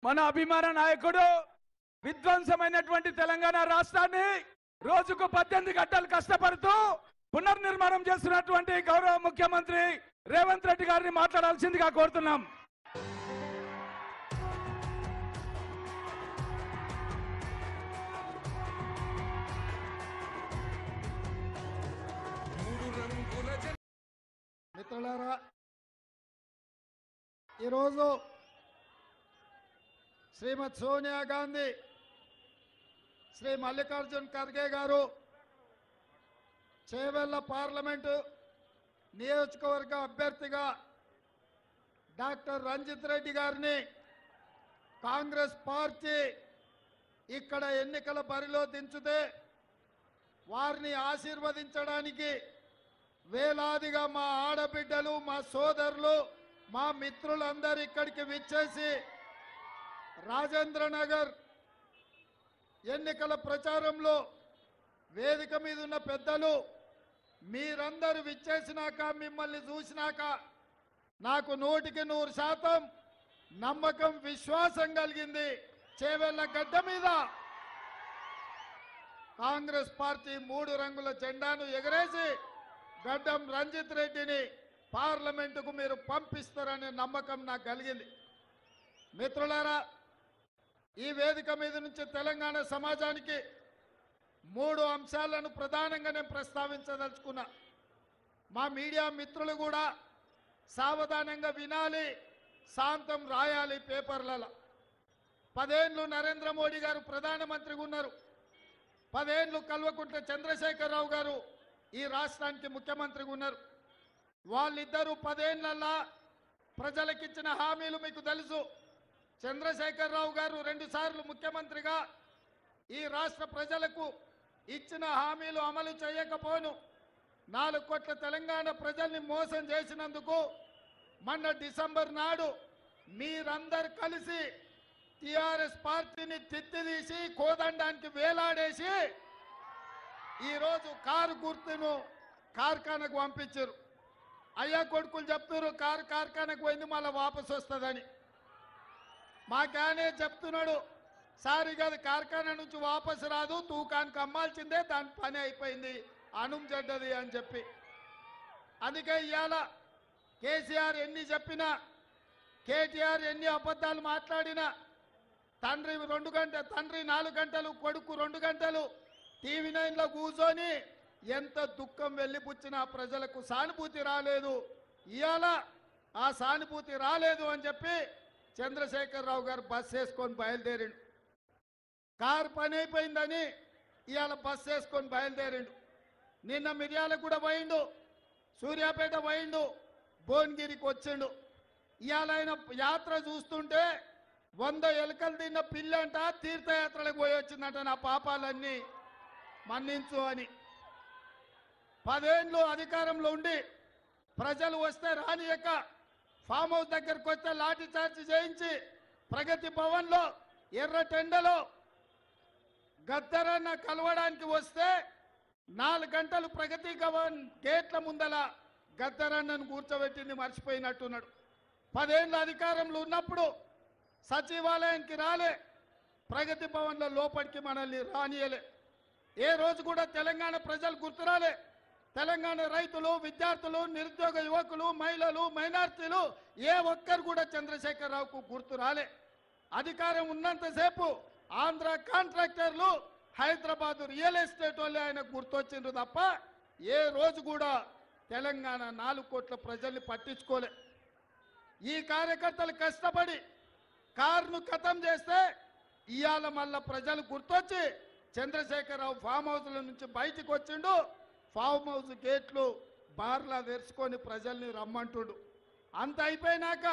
మన అభిమాన నాయకుడు విధ్వంసమైనటువంటి తెలంగాణ రాష్ట్రాన్ని రోజుకు 18 గంటలు కష్టపడుతూ పునర్నిర్మాణం చేస్తున్నటువంటి గౌరవ ముఖ్యమంత్రి రేవంత్ రెడ్డి గారిని మాట్లాడాల్సిందిగా కోరుతున్నాం. మిత్రులారా, ఈరోజు శ్రీమతి సోనియా గాంధీ, శ్రీ మల్లికార్జున్ ఖర్గే గారు చేవెళ్ల పార్లమెంటు నియోజకవర్గ అభ్యర్థిగా డాక్టర్ రంజిత్ రెడ్డి గారిని కాంగ్రెస్ పార్టీ ఇక్కడ ఎన్నికల బరిలో దించితే వారిని ఆశీర్వదించడానికి వేలాదిగా మా ఆడబిడ్డలు, మా సోదరులు, మా మిత్రులందరూ ఇక్కడికి విచ్చేసి రాజేంద్రనగర్ ఎన్నికల ప్రచారంలో వేదిక మీద ఉన్న పెద్దలు మీరందరూ విచ్చేసినాక, మిమ్మల్ని చూసినాక నాకు 100% నమ్మకం, విశ్వాసం కలిగింది. చేవెళ్ల గడ్డ మీద కాంగ్రెస్ పార్టీ 3 రంగుల జెండాను ఎగరేసి గడ్డం రంజిత్ రెడ్డిని పార్లమెంటుకు మీరు పంపిస్తారనే నమ్మకం నాకు కలిగింది. మిత్రులారా, ఈ వేదిక మీద నుంచి తెలంగాణ సమాజానికి 3 అంశాలను ప్రధానంగా నేను ప్రస్తావించదలుచుకున్నా. మా మీడియా మిత్రులు కూడా సావధానంగా వినాలి, శాంతం రాయాలి పేపర్లలో. 10 ఏళ్ళు నరేంద్ర మోడీ గారు ప్రధానమంత్రిగా ఉన్నారు. 10 ఏళ్ళు కల్వకుంట్ల చంద్రశేఖరరావు గారు ఈ రాష్ట్రానికి ముఖ్యమంత్రిగా ఉన్నారు. వాళ్ళిద్దరూ 10 ఏళ్లలో ప్రజలకిచ్చిన హామీలు మీకు తెలుసు. చంద్రశేఖరరావు గారు 2 సార్లు ముఖ్యమంత్రిగా ఈ రాష్ట్ర ప్రజలకు ఇచ్చిన హామీలు అమలు చేయకపోను 4 కోట్ల తెలంగాణ ప్రజల్ని మోసం చేసినందుకు మొన్న డిసెంబర్ నాడు మీరందరూ కలిసి టిఆర్ఎస్ పార్టీని తిత్తిదీసి కోదండానికి వేలాడేసి ఈరోజు కారు గుర్తును కార్ఖానకు పంపించారు. అయ్యా కొడుకులు చెప్తున్నారు కారు కార్ఖానకు పోయింది, మళ్ళీ వాపసు వస్తుందని. మాకానే చెప్తున్నాడు, సార్ ఇక అది కార్ఖానా నుంచి వాపసు రాదు, తూకానికి అమ్మాల్సిందే, దాని పని అయిపోయింది, అణుం చెడ్డది అని చెప్పి. అందుకే ఇవాళ కేసీఆర్ ఎన్ని చెప్పినా, కేటీఆర్ ఎన్ని అబద్ధాలు మాట్లాడినా, తండ్రి 4 గంటలు, కొడుకు 2 గంటలు టీవీ 9లో కూర్చొని ఎంత దుఃఖం వెళ్ళిపుచ్చినా ప్రజలకు సానుభూతి రాలేదు. ఇవాళ ఆ సానుభూతి రాలేదు అని చెప్పి చంద్రశేఖరరావు గారు బస్ వేసుకొని బయలుదేరిండు. కారు పని అయిపోయిందని ఇవాళ బస్ వేసుకొని బయలుదేరిండు. నిన్న మిర్యాలకు కూడా పోయిండు, సూర్యాపేట పోయిండు, భువనగిరికి వచ్చిండు. ఇవాళ ఆయన యాత్ర చూస్తుంటే 100 ఎలుకలు తిన్న పిల్లంట తీర్థయాత్రలకు పోయి వచ్చిందంట, నా పాపాలన్నీ మన్నించు అని. 10 ఏళ్ళు అధికారంలో ఉండి ప్రజలు వస్తే రానియక ఫామ్ హౌస్ దగ్గరకు వస్తే లాఠీ చార్జ్ చేయించి ప్రగతి భవన్లో ఎర్ర టెండలో గద్దరన్న కలవడానికి వస్తే 4 గంటలు ప్రగతి భవన్ గేట్ల ముందల గద్దరన్నను కూర్చోబెట్టింది మర్చిపోయినట్టున్నాడు. 10 ఏళ్ళ అధికారంలో ఉన్నప్పుడు సచివాలయానికి రాలే, ప్రగతి భవన్లో లోపలికి మనల్ని రానియలే. ఏ రోజు కూడా తెలంగాణ ప్రజలు గుర్తురాలే. తెలంగాణ రైతులు, విద్యార్థులు, నిరుద్యోగ యువకులు, మహిళలు, మైనార్టీలు ఏ ఒక్కరు కూడా చంద్రశేఖరరావుకు గుర్తు రాలే. అధికారం ఉన్నంతసేపు ఆంధ్ర కాంట్రాక్టర్లు, హైదరాబాద్ రియల్ ఎస్టేట్ వాళ్ళు ఆయన గుర్తొచ్చిండ్రు తప్ప ఏ రోజు కూడా తెలంగాణ 4 కోట్ల ప్రజల్ని పట్టించుకోలే. ఈ కార్యకర్తలు కష్టపడి కారును ఖతం చేస్తే ఇవాళ మళ్ళా ప్రజలు గుర్తొచ్చి చంద్రశేఖరరావు ఫామ్ హౌస్ల నుంచి బయటికి వచ్చిండు. ఫామ్ హౌస్ గేట్లు బార్లా తెరుచుకొని ప్రజల్ని రమ్మంటుడు. అంత అయిపోయినాక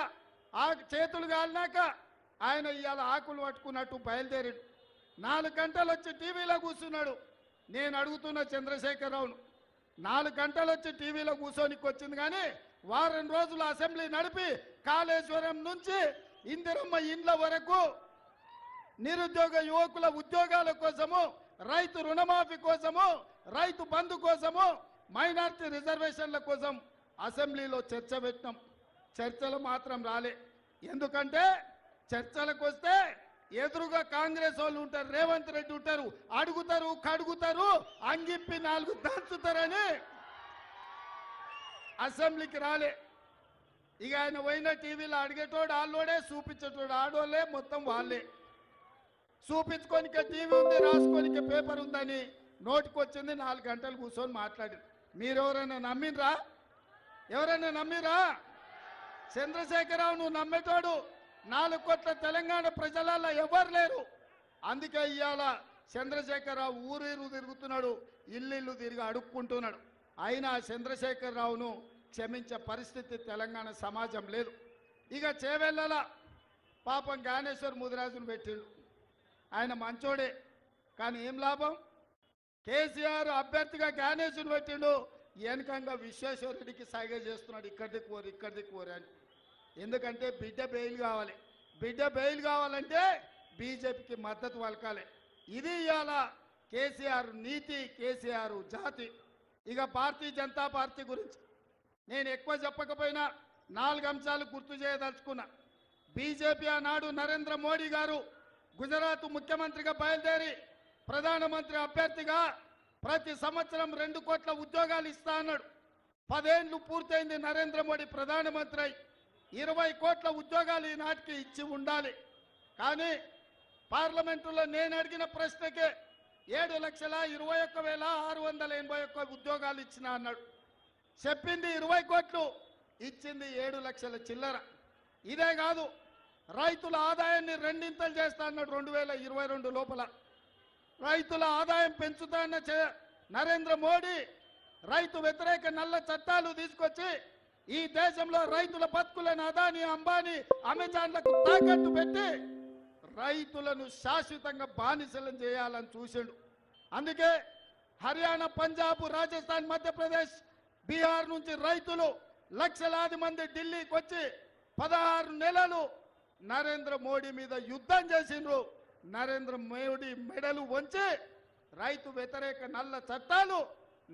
ఆ చేతులు కాలినాక ఆయన ఇవాళ ఆకులు పట్టుకున్నట్టు బయలుదేరాడు. 4 గంటలు వచ్చి టీవీలో కూర్చున్నాడు. నేను అడుగుతున్న చంద్రశేఖరరావును, 4 గంటలు వచ్చి టీవీలో కూర్చోనికి వచ్చింది కానీ వారం రోజులు అసెంబ్లీ నడిపి కాళేశ్వరం నుంచి ఇందిరమ్మ ఇండ్ల వరకు నిరుద్యోగ యువకుల ఉద్యోగాల కోసము, రైతు రుణమాఫీ కోసము, రైతు బంధు కోసము, మైనార్టీ రిజర్వేషన్ల కోసం అసెంబ్లీలో చర్చ పెట్టినాం. చర్చలు మాత్రం రాలే. ఎందుకంటే చర్చలకు వస్తే ఎదురుగా కాంగ్రెస్ వాళ్ళు ఉంటారు, రేవంత్ రెడ్డి ఉంటారు, అడుగుతారు కడుగుతారు, అంగిప్పి 4 దంచుతారని అసెంబ్లీకి రాలే. ఇక ఆయన పోయిన టీవీలో అడిగేటోడు ఆళ్ళోడే, చూపించేటోడు ఆడోళ్ళే, మొత్తం వాళ్ళే. చూపించుకోనికే టీవీ ఉంది, రాసుకోనికే పేపర్ ఉందని నోటికొచ్చింది 4 గంటలు కూర్చొని మాట్లాడింది. మీరెవరైనా నమ్మినరా? ఎవరైనా నమ్మిరా? చంద్రశేఖరరావు నువ్వు నమ్మేటోడు 4 కోట్ల తెలంగాణ ప్రజలలో ఎవరు లేరు. అందుకే ఇవాళ చంద్రశేఖరరావు ఊరు తిరుగుతున్నాడు, ఇల్లు తిరిగి అడుక్కుంటున్నాడు. అయినా చంద్రశేఖరరావును క్షమించే పరిస్థితి తెలంగాణ సమాజం లేదు. ఇక చేవెళ్ళల పాపం జ్ఞానేశ్వర్ ముదిరాజును పెట్టిండు. ఆయన మంచోడే, కానీ ఏం లాభం? కేసీఆర్ అభ్యర్థిగా జ్ఞానేశ్వరుని పెట్టిండు, వెనకంగా విశ్వేశ్వరరెడ్డికి సైగ చేస్తున్నాడు, ఇక్కడికి కోరి అని. ఎందుకంటే బిడ్డ బెయిల్ కావాలి. బిడ్డ బెయిల్ కావాలంటే బీజేపీకి మద్దతు పలకాలి. ఇది ఇవాళ కేసీఆర్ నీతి, కేసీఆర్ జాతి. ఇక భారతీయ జనతా పార్టీ గురించి నేను ఎక్కువ చెప్పకపోయినా 4 అంశాలు గుర్తు చేయదలుచుకున్నా. బీజేపీ ఆనాడు నరేంద్ర మోడీ గారు గుజరాత్ ముఖ్యమంత్రిగా బయలుదేరి ప్రధానమంత్రి అభ్యర్థిగా ప్రతి సంవత్సరం 2 కోట్ల ఉద్యోగాలు ఇస్తా అన్నాడు. 10 ఏళ్ళు పూర్తయింది నరేంద్ర మోడీ ప్రధానమంత్రి అయి. 20 కోట్ల ఉద్యోగాలు ఈనాటికి ఇచ్చి ఉండాలి. కానీ పార్లమెంటులో నేను అడిగిన ప్రశ్నకే 7,21,681 ఉద్యోగాలు ఇచ్చిన అన్నాడు. చెప్పింది 20 కోట్లు, ఇచ్చింది 7 లక్షల చిల్లర. ఇదే కాదు, రైతుల ఆదాయాన్ని 2 చేస్తా అన్నాడు 2022 లోపల. రైతుల ఆదాయం పెంచుతాన్న నరేంద్ర మోడీ రైతు వ్యతిరేక నల్ల చట్టాలు తీసుకొచ్చి ఈ దేశంలో రైతుల బతుకులను అదాని, అంబానీ, అమెజాన్లకు తాకట్టు పెట్టి రైతులను శాశ్వతంగా బానిసలను చేయాలని చూసిండు. అందుకే హర్యానా, పంజాబ్, రాజస్థాన్, మధ్యప్రదేశ్, బీహార్ నుంచి రైతులు లక్షలాది మంది ఢిల్లీకి వచ్చి 16 నెలలు నరేంద్ర మోడీ మీద యుద్ధం చేసిండ్రు. నరేంద్ర మోడీ మెడలు వంచి రైతు వ్యతిరేక నల్ల చట్టాలు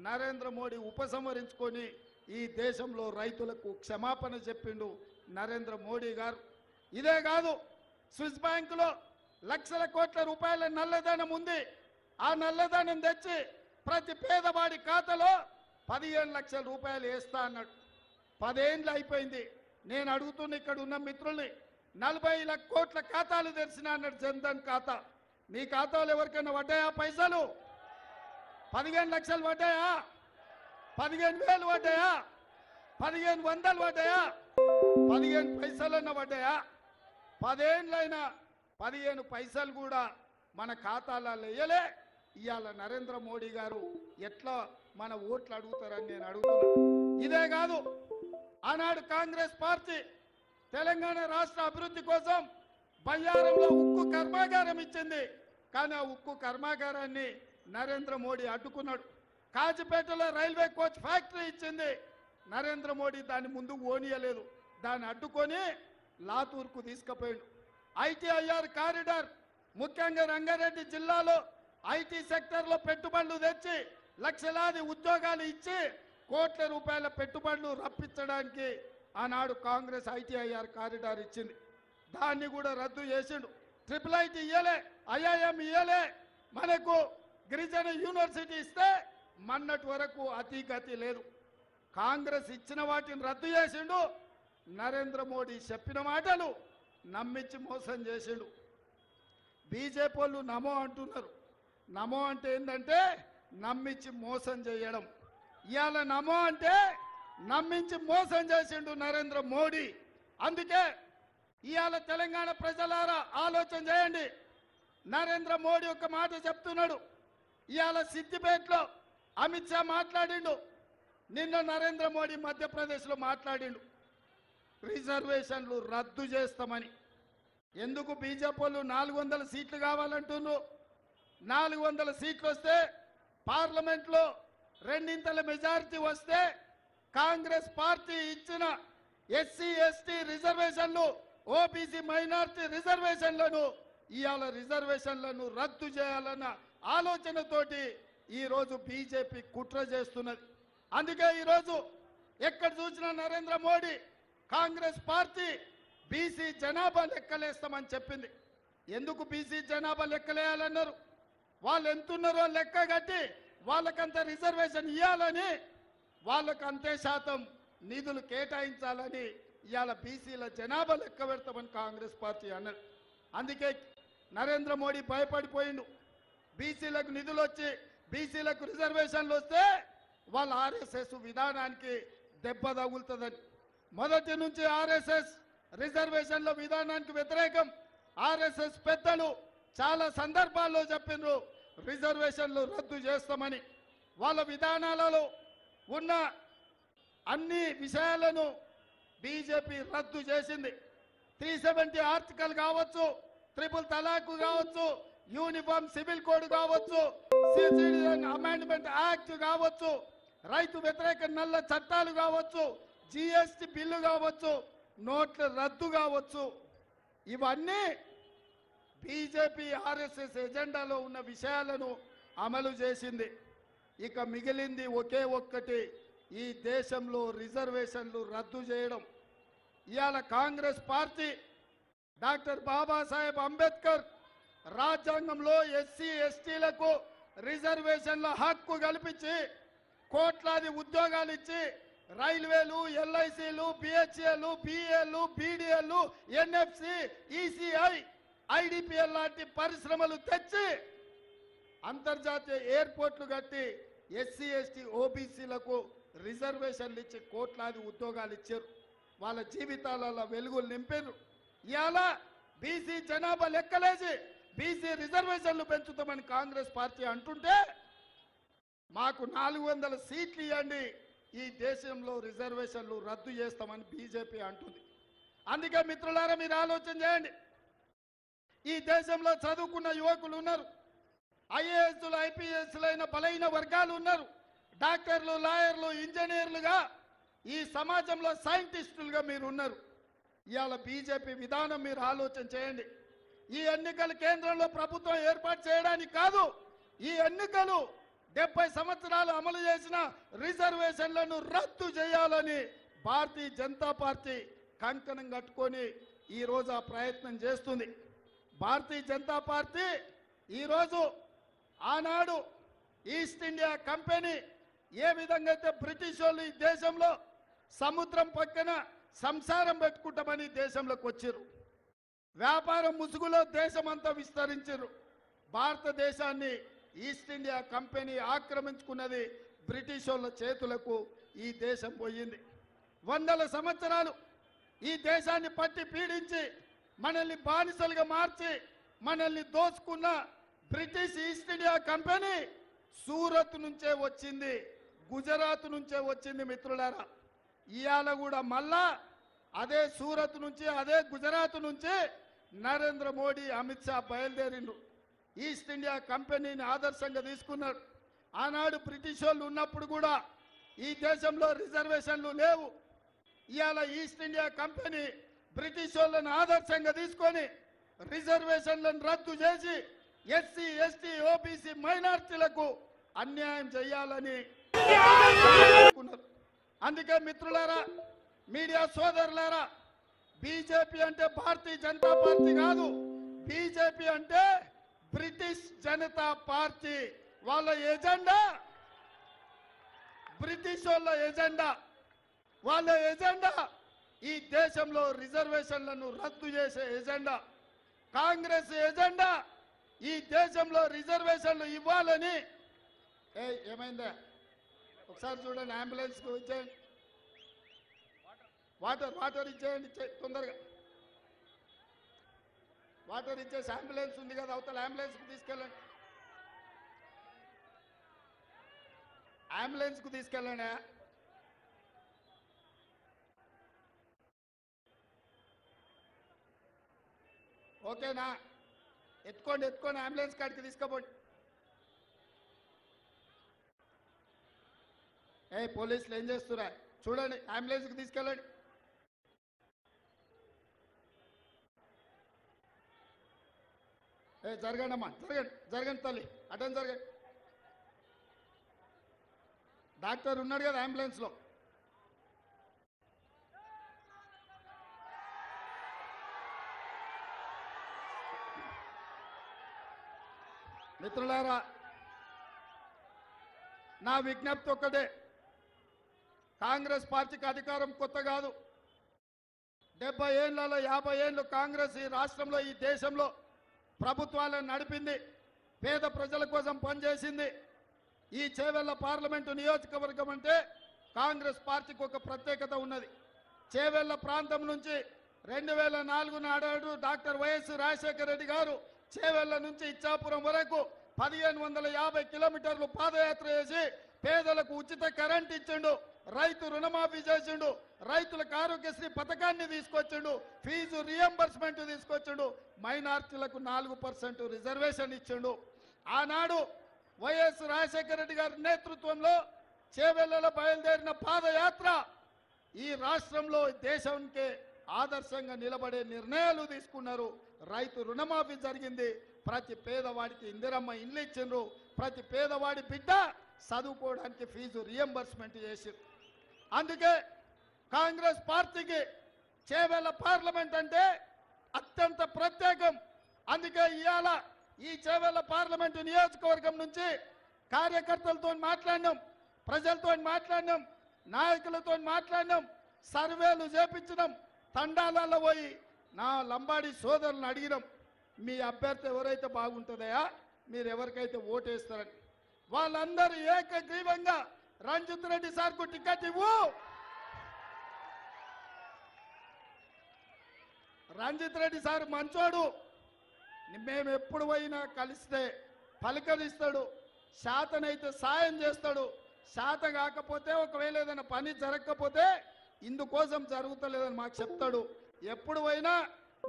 నరేంద్ర మోడీ ఉపసంహరించుకొని ఈ దేశంలో రైతులకు క్షమాపణ చెప్పిండు నరేంద్ర మోడీ గారు. ఇదే కాదు, స్విస్ బ్యాంకులో లక్షల కోట్ల రూపాయల నల్లధనం ఉంది. ఆ నల్లధనం తెచ్చి ప్రతి పేదవాడి ఖాతాలో 15 లక్షల రూపాయలు వేస్తా అన్నాడు. 10 ఏళ్ళు అయిపోయింది. నేను అడుగుతున్న ఇక్కడ ఉన్న మిత్రుల్ని, 40 కోట్ల ఖాతాలు తెరిచినా అన్నాడు జన్ధన్ ఖాతా. మీ ఖాతాలో ఎవరికైనా పడ్డాయా పైసలు? 15 లక్షలు పడ్డాయా? 15,000 పడ్డాయా? 1,500 పడ్డాయా? 15 పైసలన్నా పడ్డాయా? 10 ఏళ్ళైనా 15 పైసలు కూడా మన ఖాతాలలో వేయలే. ఇవాళ నరేంద్ర మోడీ గారు ఎట్లా మన ఓట్లు అడుగుతారని నేను అడుగుతున్నా. ఇదే కాదు, ఆనాడు కాంగ్రెస్ పార్టీ తెలంగాణ రాష్ట్ర అభివృద్ధి కోసం బయ్యారంలో ఉక్కు కర్మాగారం ఇచ్చింది. కానీ ఆ ఉక్కు కర్మాగారాన్ని నరేంద్ర మోడీ అడ్డుకున్నాడు. కాజిపేటలో రైల్వే కోచ్ ఫ్యాక్టరీ ఇచ్చింది. నరేంద్ర మోడీ దాన్ని ముందు ఓనియలేదు. దాన్ని అడ్డుకొని లాతూర్కు తీసుకుపోయాడు. ITIR కారిడార్, ముఖ్యంగా రంగారెడ్డి జిల్లాలో ఐటీ సెక్టర్లో పెట్టుబడులు తెచ్చి లక్షలాది ఉద్యోగాలు ఇచ్చి కోట్ల రూపాయల పెట్టుబడులు రప్పించడానికి ఆనాడు కాంగ్రెస్ ITIR కారిడార్ ఇచ్చింది. దాన్ని కూడా రద్దు చేసిండు. IIIT ఇయ్యలే, IIM ఇయ్యలే. మనకు గిరిజన యూనివర్సిటీ ఇస్తే మొన్నటి వరకు అతిగతి లేదు. కాంగ్రెస్ ఇచ్చిన వాటిని రద్దు చేసిండు. నరేంద్ర మోడీ చెప్పిన మాటలు నమ్మించి మోసం చేసిండు. బీజేపీ వాళ్ళు నమో అంటున్నారు. నమో అంటే ఏంటంటే నమ్మించి మోసం చేయడం. ఇవాళ నమో అంటే నమ్మించి మోసం చేసిండు నరేంద్ర మోడీ. అందుకే ఇవాళ తెలంగాణ ప్రజలారా ఆలోచన చేయండి. నరేంద్ర మోడీ ఒక మాట చెప్తున్నాడు. ఇవాళ సిద్దిపేటలో అమిత్ షా మాట్లాడిండు. నిన్న నరేంద్ర మోడీ మధ్యప్రదేశ్లో మాట్లాడిండు. రిజర్వేషన్లు రద్దు చేస్తామని. ఎందుకు బీజేపీ వాళ్ళు 400 సీట్లు కావాలంటున్నారు? 400 సీట్లు వస్తే పార్లమెంట్లో 2 మెజారిటీ వస్తే కాంగ్రెస్ పార్టీ ఇచ్చిన SC ST రిజర్వేషన్లు, OBC మైనారిటీ రిజర్వేషన్లను ఇవాళ రిజర్వేషన్లను రద్దు చేయాలన్న ఆలోచనతోటి ఈరోజు బీజేపీ కుట్ర చేస్తున్నది. అందుకే ఈరోజు ఎక్కడ చూసినా నరేంద్ర మోడీ, కాంగ్రెస్ పార్టీ బీసీ జనాభా లెక్కలేస్తామని చెప్పింది. ఎందుకు బీసీ జనాభా లెక్కలేయాలన్నారు? వాళ్ళు ఎంతున్నారో లెక్క కట్టి వాళ్ళకంత రిజర్వేషన్ ఇవ్వాలని, వాళ్ళకు అంతే శాతం నిధులు కేటాయించాలని ఇవాళ బీసీల జనాభా లెక్క పెడతామని కాంగ్రెస్ పార్టీ అన్నది. అందుకే నరేంద్ర మోడీ భయపడిపోయిండు. బీసీలకు నిధులు వచ్చి బీసీలకు రిజర్వేషన్లు వస్తే వాళ్ళ ఆర్ఎస్ఎస్ విధానానికి దెబ్బ తగులుతుందని. మొదటి నుంచి ఆర్ఎస్ఎస్ రిజర్వేషన్ల విధానానికి వ్యతిరేకం. ఆర్ఎస్ఎస్ పెద్దలు చాలా సందర్భాల్లో చెప్పినారు రిజర్వేషన్లు రద్దు చేస్తామని. వాళ్ళ విధానాలలో ఉన్న అన్ని విషయాలను బీజేపీ రద్దు చేసింది. 370 ఆర్టికల్ కావచ్చు, ట్రిపుల్ తలాక్ కావచ్చు, యూనిఫామ్ సివిల్ కోడ్ కావచ్చు, సిటిజన్ అమెండ్మెంట్ యాక్ట్ కావచ్చు, రైతు వ్యతిరేక నల్ల చట్టాలు కావచ్చు, జిఎస్టి బిల్లు కావచ్చు, నోట్ల రద్దు కావచ్చు, ఇవన్నీ బీజేపీ ఆర్ఎస్ఎస్ ఎజెండాలో ఉన్న విషయాలను అమలు చేసింది. ఇక మిగిలింది ఒకే ఒక్కటి, ఈ దేశంలో రిజర్వేషన్లు రద్దు చేయడం. ఇవాళ కాంగ్రెస్ పార్టీ డాక్టర్ బాబాసాహెబ్ అంబేద్కర్ రాజ్యాంగంలో ఎస్సీ ఎస్టీలకు రిజర్వేషన్ల హక్కు కల్పించి కోట్లాది ఉద్యోగాలు ఇచ్చి రైల్వేలు, ఎల్ఐసీలు, బిహెచ్ఏలు, బిఏలు, బీడీఏలు, ఎన్ఎఫ్సి, ఈసీఐ, ఐడిపిఎల్ లాంటి పరిశ్రమలు తెచ్చి అంతర్జాతీయ ఎయిర్పోర్ట్లు కట్టి ఎస్సీ ఎస్టీ ఓబీసీలకు రిజర్వేషన్లు ఇచ్చి కోట్లాది ఉద్యోగాలు ఇచ్చారు. వాళ్ళ జీవితాలలో వెలుగులు నింపారు. ఇవాళ బీసీ జనాభా లెక్కలేసి బీసీ రిజర్వేషన్లు పెంచుతామని కాంగ్రెస్ పార్టీ అంటుంటే మాకు 400 సీట్లు ఇవ్వండి, ఈ దేశంలో రిజర్వేషన్లు రద్దు చేస్తామని బీజేపీ అంటుంది. అందుకే మిత్రులారా మీరు ఆలోచన చేయండి. ఈ దేశంలో చదువుకున్న యువకులు ఉన్నారు, ఐఏఎస్లు ఐపీఎస్లు అయిన బలైన వర్గాలు ఉన్నారు, డాక్టర్లు, లాయర్లు, ఇంజనీర్లుగా ఈ సమాజంలో సైంటిస్టులుగా మీరు ఉన్నారు. ఇవాళ బీజేపీ విధానం మీరు ఆలోచన చేయండి. ఈ ఎన్నికలు కేంద్రంలో ప్రభుత్వం ఏర్పాటు చేయడానికి కాదు, ఈ ఎన్నికలు 70 సంవత్సరాలు అమలు చేసిన రిజర్వేషన్లను రద్దు చేయాలని భారతీయ జనతా పార్టీ కంకణం కట్టుకొని ఈరోజు ఆ ప్రయత్నం చేస్తుంది. భారతీయ జనతా పార్టీ ఈరోజు ఆనాడు ఈస్ట్ ఇండియా కంపెనీ ఏ విధంగా అయితే బ్రిటిష్ వాళ్ళు ఈ దేశంలో సముద్రం పక్కన సంసారం పెట్టుకుంటామని దేశంలోకి వచ్చారు, వ్యాపారం ముసుగులో దేశమంతా విస్తరించారు. భారతదేశాన్ని ఈస్ట్ ఇండియా కంపెనీ ఆక్రమించుకున్నది, బ్రిటిష్ వాళ్ళ చేతులకు ఈ దేశం పోయింది. 100 సంవత్సరాలు ఈ దేశాన్ని పట్టి పీడించి మనల్ని బానిసలుగా మార్చి మనల్ని దోచుకున్న British east India company Surat నుంచే వచ్చింది, గుజరాత్ నుంచే వచ్చింది. మిత్రులారా, ఇవాళ కూడా మళ్ళా అదే సూరత్ నుంచి, అదే గుజరాత్ నుంచి నరేంద్ర మోడీ, అమిత్ షా బయలుదేరిండ్రు. ఈస్ట్ ఇండియా కంపెనీని ఆదర్శంగా తీసుకున్నారు. ఆనాడు బ్రిటిష్ వాళ్ళు ఉన్నప్పుడు కూడా ఈ దేశంలో రిజర్వేషన్లు లేవు. ఇవాళ ఈస్ట్ ఇండియా కంపెనీ బ్రిటిష్ వాళ్ళని ఆదర్శంగా తీసుకొని రిజర్వేషన్లను రద్దు చేసి ఎస్సీ ఎస్టీ ఓబీసీ మైనార్టీలకు అన్యాయం చేయాలని అందుకే మిత్రులారా, మీడియా సోదరులారా, బీజేపీ అంటే భారతీయ జనతా పార్టీ కాదు, బీజేపీ అంటే బ్రిటిష్ జనతా పార్టీ. వాళ్ళ ఎజెండా బ్రిటిష్ వాళ్ళ ఎజెండా. వాళ్ళ ఎజెండా ఈ దేశంలో రిజర్వేషన్లను రద్దు చేసే ఎజెండా. కాంగ్రెస్ ఎజెండా ఈ దేశంలో రిజర్వేషన్లు ఇవ్వాలని. ఏమైందా ఒకసారి చూడండి, అంబులెన్స్కు ఇచ్చేయండి, వాటర్ ఇచ్చేయండి తొందరగా. వాటర్ ఇచ్చేసి అంబులెన్స్ ఉంది కదా అవతల, అంబులెన్స్కు తీసుకెళ్ళండి, అంబులెన్స్కు తీసుకెళ్ళండి. ఓకేనా? ఎత్తుకోండి, అంబులెన్స్ కాడికి తీసుకోపోండి. పోలీసులు ఏం చేస్తురా చూడండి, అంబులెన్స్కి తీసుకెళ్ళండి. జరగండి అమ్మా, జరగండి తల్లి, అటెండ్ జరగండి. డాక్టర్ ఉన్నాడు కదా అంబులెన్స్లో. మిత్రులారా, నా విజ్ఞప్తి ఒక్కటే, కాంగ్రెస్ పార్టీకి అధికారం కొత్త కాదు. 70 ఏళ్లలో 50 ఏళ్ళు కాంగ్రెస్ ఈ రాష్ట్రంలో ఈ దేశంలో ప్రభుత్వాలను నడిపింది, పేద ప్రజల కోసం పనిచేసింది. ఈ చేవెళ్ల పార్లమెంటు నియోజకవర్గం అంటే కాంగ్రెస్ పార్టీకి ఒక ప్రత్యేకత ఉన్నది. చేవెళ్ల ప్రాంతం నుంచి 2004 నాడు డాక్టర్ వైఎస్ రాజశేఖర రెడ్డి గారు చేవెళ్ల నుంచి ఇచ్చాపురం వరకు 1550 కిలోమీటర్లు పాదయాత్ర చేసి పేదలకు ఉచిత కరెంట్ ఇచ్చిండు, రైతు రుణమాఫీ చేసిండు, రైతులకు ఆరోగ్యశ్రీ పథకాన్ని తీసుకొచ్చిండు, ఫీజు రియంబర్స్మెంట్ తీసుకొచ్చిండు, మైనార్టీలకు 4% రిజర్వేషన్ ఇచ్చిండు. ఆనాడు వైఎస్ రాజశేఖర రెడ్డి గారి నేతృత్వంలో చేవెళ్లలో బయలుదేరిన పాదయాత్ర ఈ రాష్ట్రంలో దేశానికి ఆదర్శంగా నిలబడే నిర్ణయాలు తీసుకున్నారు. రైతు రుణమాఫీ జరిగింది, ప్రతి పేదవాడికి ఇందిరమ్మ ఇల్లు ఇచ్చిండ్రు, ప్రతి పేదవాడి బిడ్డ చదువుకోవడానికి ఫీజు రియంబర్స్మెంట్ చేసిండ్రు. అందుకే కాంగ్రెస్ పార్టీకి చేవెళ్ల పార్లమెంట్ అంటే అత్యంత ప్రత్యేకం. అందుకే ఇవాళ ఈ చేవెళ్ల పార్లమెంటు నియోజకవర్గం నుంచి కార్యకర్తలతో మాట్లాడినాం, ప్రజలతో మాట్లాడినాం, నాయకులతో మాట్లాడినాం, సర్వేలు చేపించినాం, తండాలలో పోయి నా లంబాడి సోదరులను అడిగినాం, మీ అభ్యర్థి ఎవరైతే బాగుంటుందయా, మీరు ఎవరికైతే ఓటేస్తారని. వాళ్ళందరూ ఏకగ్రీవంగా రంజిత్ రెడ్డి సార్కు టికెట్ ఇవ్వు, రంజిత్ రెడ్డి సార్ మంచోడు, మేము ఎప్పుడు పోయినా కలిస్తే పలకరిస్తాడు, శాతనైతే సాయం చేస్తాడు, శాత కాకపోతే ఒకవేళ ఏదైనా పని జరగకపోతే ఇందుకోసం జరుగుతలేదని మాకు చెప్తాడు, ఎప్పుడు పోయినా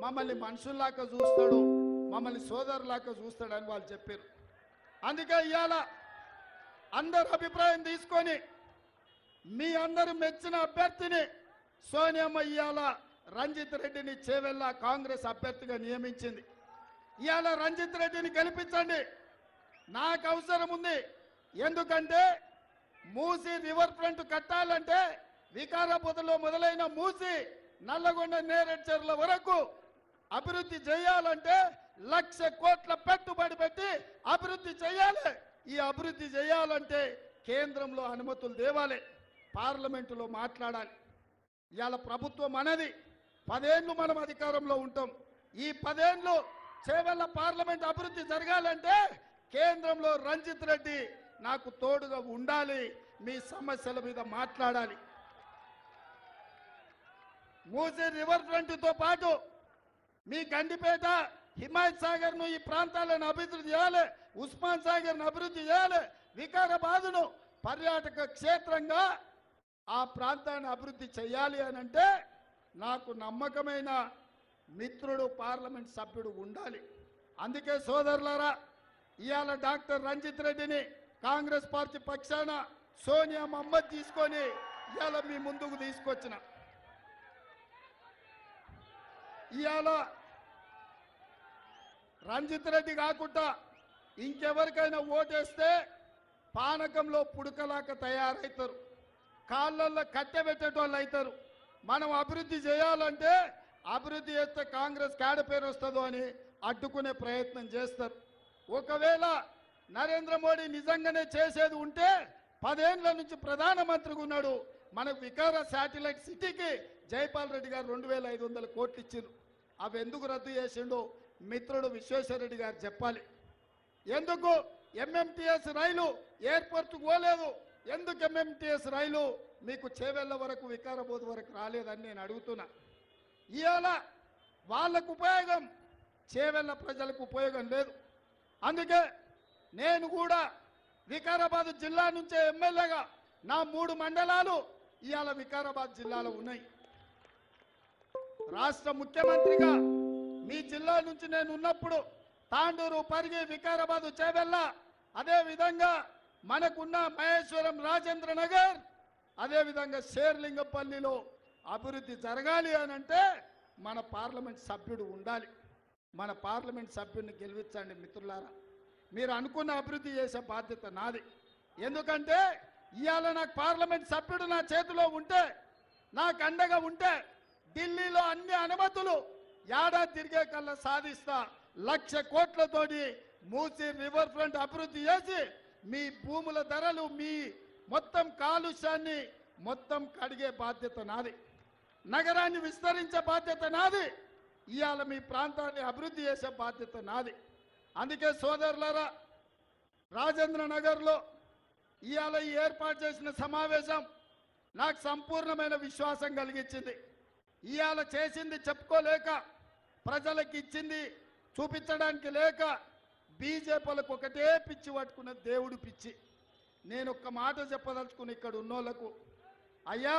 మమ్మల్ని మనుషుల్లాగా చూస్తాడు, మమ్మల్ని సోదరులాగా చూస్తాడని వాళ్ళు చెప్పారు. అందుకే ఇవాళ అందరు అభిప్రాయం తీసుకొని మీ అందరూ మెచ్చిన అభ్యర్థిని సోనియమ్మ ఇవాళ రంజిత్ రెడ్డిని చేవెళ్ల కాంగ్రెస్ అభ్యర్థిగా నియమించింది. ఇవాళ రంజిత్ రెడ్డిని గెలిపించండి, నాకు అవసరం ఉంది. ఎందుకంటే మూసి రివర్ ఫ్రంట్ కట్టాలంటే వికారాబాద్లో మొదలైన మూసి నల్లగొండ నేరేడ్చర్ల వరకు అభివృద్ధి చేయాలంటే 1,00,000 కోట్ల పెట్టుబడి పెట్టి అభివృద్ధి చేయాలి. ఈ అభివృద్ధి చేయాలంటే కేంద్రంలో అనుమతులు తేవాలి, పార్లమెంటులో మాట్లాడాలి. ఇవాళ ప్రభుత్వం అనేది 10 ఏళ్ళు మనం అధికారంలో ఉంటాం. ఈ 10 ఏళ్ళు చేవెళ్ల పార్లమెంట్ అభివృద్ధి జరగాలంటే కేంద్రంలో రంజిత్ రెడ్డి నాకు తోడుగా ఉండాలి, మీ సమస్యల మీద మాట్లాడాలి. మూసీ రివర్ ఫ్రంట్తో పాటు మీ గండిపేట హిమాయత్ సాగర్ను ఈ ప్రాంతాలను అభివృద్ధి చేయాలి, ఉస్మాన్ సాగర్ను అభివృద్ధి చేయాలి, వికారాబాద్ను పర్యాటక క్షేత్రంగా ఆ ప్రాంతాన్ని అభివృద్ధి చేయాలి అని అంటే నాకు నమ్మకమైన మిత్రుడు పార్లమెంట్ సభ్యుడు ఉండాలి. అందుకే సోదరులారా, ఇవాళ డాక్టర్ రంజిత్ రెడ్డిని కాంగ్రెస్ పార్టీ పక్షాన సోనియా మహమ్మద్ తీసుకొని ఇవాళ మీ ముందుకు తీసుకొచ్చిన. ఇవాళ రంజిత్ రెడ్డి కాకుండా ఇంకెవరికైనా ఓటేస్తే పానకంలో పుడకలాక తయారవుతారు, కాళ్ళల్లో కట్టెబెట్టేటోళ్ళు అవుతారు. మనం అభివృద్ధి చేయాలంటే అభివృద్ధి చేస్తే కాంగ్రెస్ కాడ పేరు వస్తుందో అని అడ్డుకునే ప్రయత్నం చేస్తారు. ఒకవేళ నరేంద్ర మోడీ నిజంగానే చేసేది ఉంటే 10 ఏళ్ల నుంచి ప్రధానమంత్రిగా ఉన్నాడు. మనకు వికార శాటిలైట్ సిటీకి జైపాల్ రెడ్డి గారు 2,500 కోట్లు ఇచ్చిండ్రు. అవి ఎందుకు రద్దు చేసిండో మిత్రుడు విశ్వేశ్వరరెడ్డి గారు చెప్పాలి. ఎందుకు ఎంఎంటీఎస్ రైలు ఎయిర్పోర్ట్కు పోలేదు, ఎందుకు ఎంఎంటీఎస్ రైలు మీకు చేవెళ్ల వరకు వికారాబాద్ వరకు రాలేదని నేను అడుగుతున్నా. ఇవాళ వాళ్ళకు ఉపయోగం, చేవెళ్ల ప్రజలకు ఉపయోగం లేదు. అందుకే నేను కూడా వికారాబాద్ జిల్లా నుంచే ఎమ్మెల్యేగా నా 3 మండలాలు ఇవాళ వికారాబాద్ జిల్లాలో ఉన్నాయి. రాష్ట్ర ముఖ్యమంత్రిగా మీ జిల్లా నుంచి నేను ఉన్నప్పుడు తాండూరు, పరిగి, వికారాబాద్, చేవెళ్ల, అదేవిధంగా మనకున్న మహేశ్వరం, రాజేంద్ర నగర్, అదేవిధంగా శేర్లింగపల్లిలో అభివృద్ధి జరగాలి అని అంటే మన పార్లమెంట్ సభ్యుడు ఉండాలి. మన పార్లమెంట్ సభ్యుడిని గెలిపించండి మిత్రులారా. మీరు అనుకున్న అభివృద్ధి చేసే బాధ్యత నాది. ఎందుకంటే ఇవాళ నాకు పార్లమెంట్ సభ్యుడు నా చేతిలో ఉంటే, నాకు అండగా ఉంటే ఢిల్లీలో అన్ని అనుమతులు ఏడాది తిరిగే కల్లా సాధిస్తా. 1,00,000 కోట్లతోటి మూసి రివర్ ఫ్రంట్ అభివృద్ధి చేసి మీ భూముల ధరలు మీ మొత్తం కాలుష్యాన్ని మొత్తం కడిగే బాధ్యత నాది. నగరాన్ని విస్తరించే బాధ్యత నాది. ఇవాళ మీ ప్రాంతాన్ని అభివృద్ధి చేసే బాధ్యత నాది. అందుకే సోదరులారా, రాజేంద్ర నగర్లో ఇవాళ ఈ ఏర్పాటు చేసిన సమావేశం నాకు సంపూర్ణమైన విశ్వాసం కలిగించింది. ఇవాళ చేసింది చెప్పుకోలేక, ప్రజలకు ఇచ్చింది చూపించడానికి లేక, బీజేపీలకు ఒకటే పిచ్చి పట్టుకున్న దేవుడు పిచ్చి. నేను ఒక్క మాట చెప్పదలుచుకుని ఇక్కడ ఉన్నోళ్లకు, అయ్యా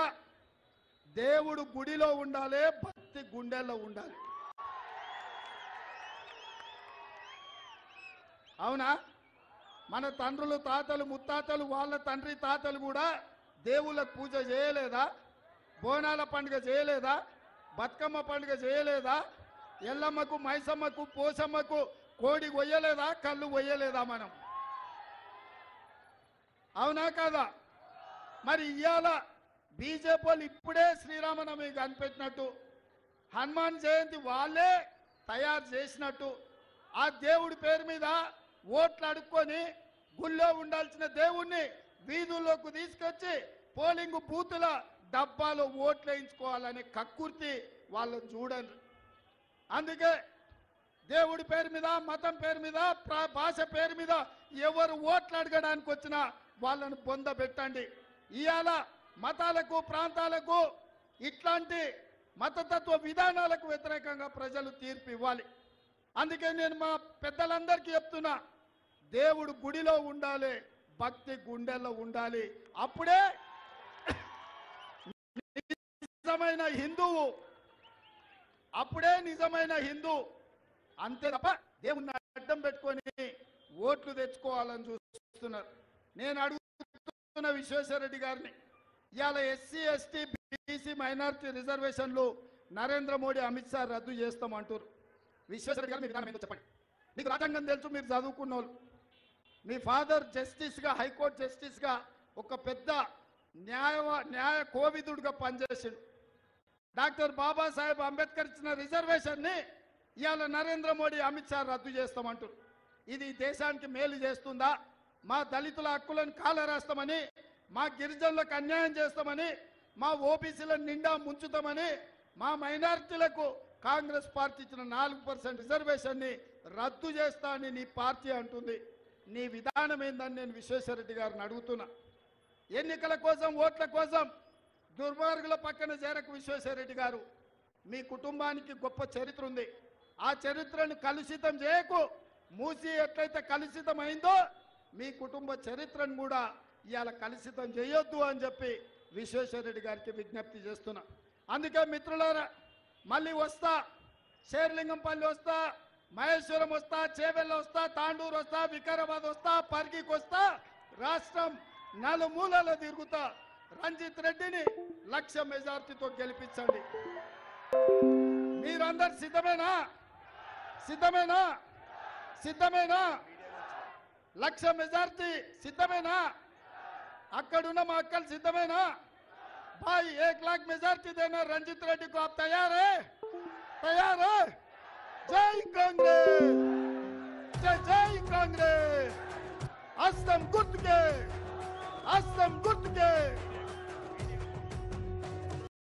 దేవుడు గుడిలో ఉండాలి, భక్తి గుండెల్లో ఉండాలి. అవునా? మన తండ్రులు తాతలు ముత్తాతలు వాళ్ళ తండ్రి తాతలు కూడా దేవుళ్ళకు పూజ చేయలేదా? బోనాల పండుగ చేయలేదా? బతుకమ్మ పండుగ చేయలేదా? ఎల్లమ్మకు మైసమ్మకు పోసమ్మకు కోడి కొయ్యలేదా? కళ్ళు కొయ్యలేదా మనం? అవునా కాదా? మరి ఇవాళ బీజేపీ వాళ్ళు ఇప్పుడే శ్రీరామనవమి కనిపెట్టినట్టు, హనుమాన్ జయంతి వాళ్ళే తయారు చేసినట్టు, ఆ దేవుడి పేరు మీద ఓట్లు అడుక్కొని గుళ్ళో ఉండాల్సిన దేవుణ్ణి వీధుల్లోకి తీసుకొచ్చి పోలింగ్ బూతుల డబ్బాలో ఓట్లు వేయించుకోవాలనే కక్కుర్తి వాళ్ళని చూడండి. అందుకే దేవుడి పేరు మీద, మతం పేరు మీద, భాష పేరు మీద ఎవరు ఓట్లు అడగడానికి వచ్చినా వాళ్ళను పొందబెట్టండి. ఇవాళ మతాలకు ప్రాంతాలకు ఇట్లాంటి మతతత్వ విధానాలకు వ్యతిరేకంగా ప్రజలు తీర్పు ఇవ్వాలి. అందుకే నేను మా పెద్దలందరికీ చెప్తున్నా, దేవుడు గుడిలో ఉండాలి, భక్తి గుండెల్లో ఉండాలి. అప్పుడే నిజమైన హిందువు, అప్పుడే నిజమైన హిందూ. అంతే తప్ప దేవుణ్ణి అడ్డం పెట్టుకొని ఓట్లు తెచ్చుకోవాలని చూస్తున్నారు. నేను అడుగుతున్న విశ్వేశ్వరరెడ్డి గారిని, ఇవాళ ఎస్సీ ఎస్టీ బీసీ మైనారిటీ రిజర్వేషన్లు నరేంద్ర మోడీ అమిత్ షా రద్దు చేస్తామంటారు. విశ్వేశ్వరరెడ్డి గారు మీ విధానం ఏంటో చెప్పండి. మీకు రాజ్యాంగం తెలుసు, మీరు చదువుకున్న వాళ్ళు. మీ ఫాదర్ జస్టిస్గా, హైకోర్టు జస్టిస్గా ఒక పెద్ద న్యాయ కోవిదుడిగా పనిచేసిండు. డాక్టర్ బాబాసాహెబ్ అంబేద్కర్ ఇచ్చిన రిజర్వేషన్ని ఇవాళ నరేంద్ర మోడీ అమిత్ షా రద్దు చేస్తామంటారు. ఇది దేశానికి మేలు చేస్తుందా? మా దళితుల హక్కులను కాలరాస్తామని, మా గిరిజనులకు అన్యాయం చేస్తామని, మా ఓబీసీలను నిండా ముంచుతామని, మా మైనారిటీలకు కాంగ్రెస్ పార్టీ ఇచ్చిన 4% రిజర్వేషన్ని రద్దు చేస్తా అని నీ పార్టీ అంటుంది. నీ విధానం ఏందని నేను విశ్వేశ్వరరెడ్డి గారిని అడుగుతున్నా. ఎన్నికల కోసం, ఓట్ల కోసం దుర్మార్గుల పక్కన చేరకు విశ్వేశ్వరరెడ్డి గారు. మీ కుటుంబానికి గొప్ప చరిత్ర ఉంది. ఆ చరిత్రను కలుషితం చేయకు. మూసి ఎట్లయితే కలుషితం అయిందో మీ కుటుంబ చరిత్రను కూడా ఇవాళ కలుషితం చేయొద్దు అని చెప్పి విశ్వేశ్వరరెడ్డి గారికి విజ్ఞప్తి చేస్తున్నా. అందుకే మిత్రులారా, మళ్ళీ వస్తా, శేర్లింగంపల్లి వస్తా, మహేశ్వరం వస్తా, చేవెళ్ళ వస్తా, తాండూరు వస్తా, వికారాబాద్ వస్తా, పర్గికి వస్తా, రాష్ట్రం నలుమూలలో తిరుగుతా. రంజిత్ రెడ్డిని 1,00,000 మెజార్టీతో గెలిపించండి. మీరందరు సిద్ధమేనా? సిద్ధమేనా? సిద్ధమేనా? 1,00,000 మెజార్టీ సిద్ధమేనా? అక్కడున్న మా అక్కలు సిద్ధమేనా? भाई 1,00,000 मेजॉरिटी देना रंजित रेड्डी को। आप तैयार है? तैयार है? जय कांग्रेस, जय जय कांग्रेस। हस्तम गुर्त के